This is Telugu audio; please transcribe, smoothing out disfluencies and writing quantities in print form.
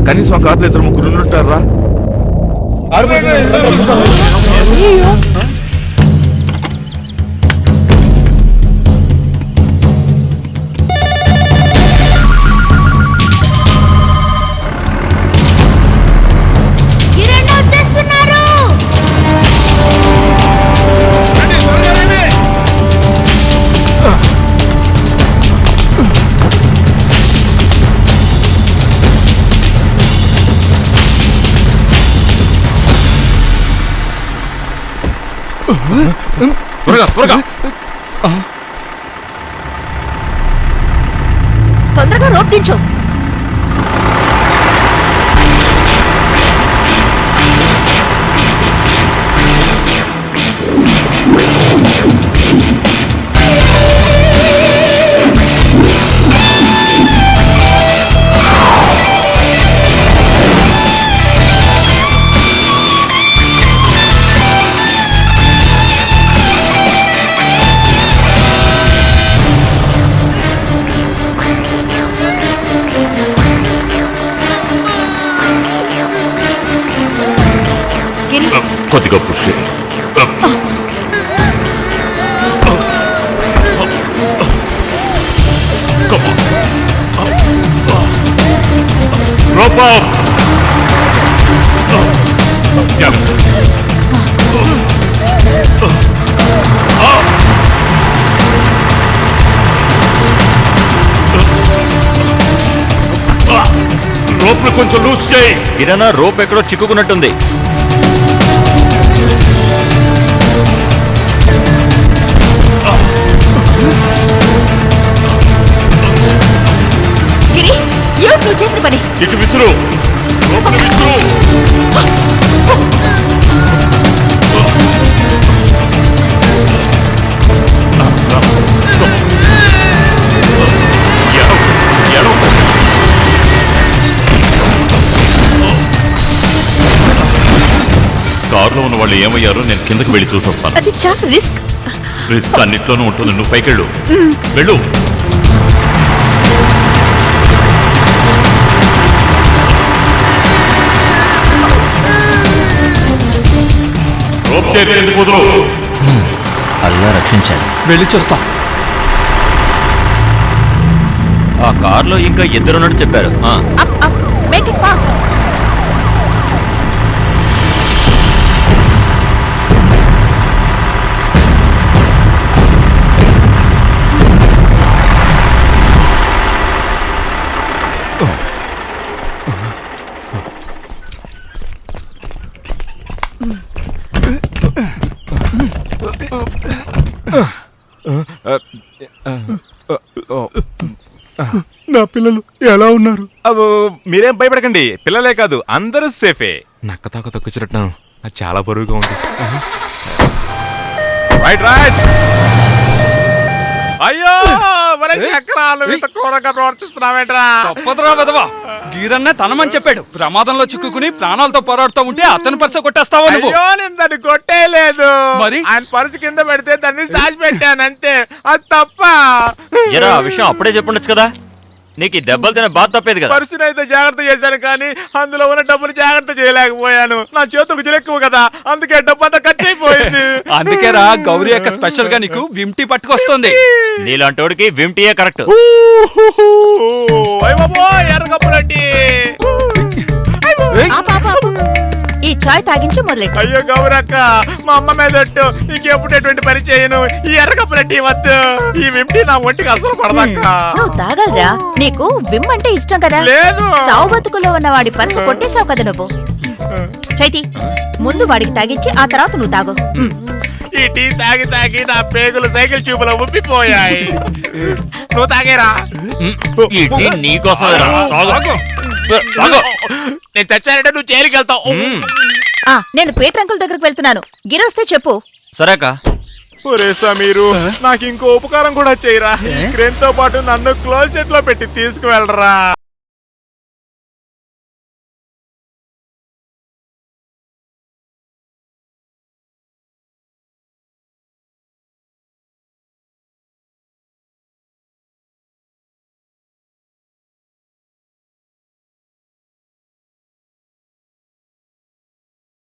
కనీసం కార్లో ఇద్దరు ముగ్గురు ఉండుంటారా? తొందరగా రోప్ దించు. కొద్దిగా పుష్ రోప్ కొంచెం లూజ్ చేయి. కిరణా రోప్ ఎక్కడో చిక్కుకున్నట్టుంది. నువ్వు చేసిన పని. ఇటు విసురు. కారులో ఉన్న వాళ్ళు ఏమయ్యారో నేను కిందకి వెళ్ళి చూసొస్తాను. అది చాలా రిస్క్. రిస్క్ అన్నిట్లోనూ ఉంటుంది. నువ్వు పైకెళ్ళు. వెళ్ళు. అల్లా రక్షించాడు. వెళ్ళి చూస్తాం. ఆ కార్లో ఇంకా ఇద్దరున్నట్టు చెప్పారు. Make it fast. నా పిల్లలు ఎలా ఉన్నారు? మీరేం భయపడకండి, పిల్లలే కాదు అందరూ సేఫే. నక్క తాక తొక్కిచ్చినట్టున్నాను, అది చాలా బరువుగా ఉంది. Right right. అయ్యో ప్రవర్తిస్తున్నావేంట్రా? గీరన్నే తనమని చెప్పాడు. ప్రమాదంలో చిక్కుకుని ప్రాణాలతో పోరాడుతూ ఉంటే అతని పర్సు కొట్టేస్తావా నువ్వు? నేను దాన్ని కొట్టేయలేదు, మరి ఆయన పర్సు కింద పెడితే దాన్ని దాచి పెట్టాను అంతే, అది తప్ప. ఎరా ఆ విషయం అప్పుడే చెప్పుండొచ్చు కదా, నీకు దెబ్బలు తిన బాధ తప్పేది కదా. పర్సుని అయితే జాగ్రత్త చేశాను కానీ అందులో ఉన్న డబ్బులు జాగ్రత్త చేయలేకపోయాను. నా చేతుకు ఎక్కువ కదా, అందుకే డబ్బు అంతా ఖర్చు అయిపోయింది. అందుకేరా గౌరీ యొక్క స్పెషల్ గా నీకు విమ్టీ పట్టుకొస్తుంది. నీలాంటోడికి విమ్టీయే కరెక్ట్. ఎర్రగప్పులండి. ఈ చాయ్ తాగించి మొదలెట్టు. అయ్యో గౌరక్క, మా అమ్మ మీద ఇంకెప్పుడు ఎటువంటి పని చేయను. ఈ ఎర్రగప్పులండి వద్దు, ఈ విమ్టీ నా ఒంటికి అసలు పడదక్క. నువ్వు తాగలరా? నీకు విమ్ అంటే ఇష్టం కదా. లేదు, చావు బతుకులో ఉన్న వాడి పర్సు కొట్టేశావు కదా నువ్వు. చైతి, ముందు వాడికి తాగించి ఆ తర్వాత నువ్వు తాగు. ఈ టీ తాగి తాగి నా పేగులు సైకిల్ ట్యూబ్ లో ఉబ్బిపోయాయి. నువ్వు తాగేరా? ఈ టీ నీకోసమేరా. నేను తెచ్చానంటే నువ్వు జైలుకి వెళ్తావు. నేను పీటర్ అంకుల్ దగ్గరకు వెళ్తున్నాను, గిరొస్తే చెప్పు. సరేకా. ఒరేసా మీరు నాకు ఇంకో ఉపకారం కూడా చేయరా, ఈ క్రేన్ తో పాటు నన్ను క్లోజెట్ లో పెట్టి తీసుకువెళ్ళరా.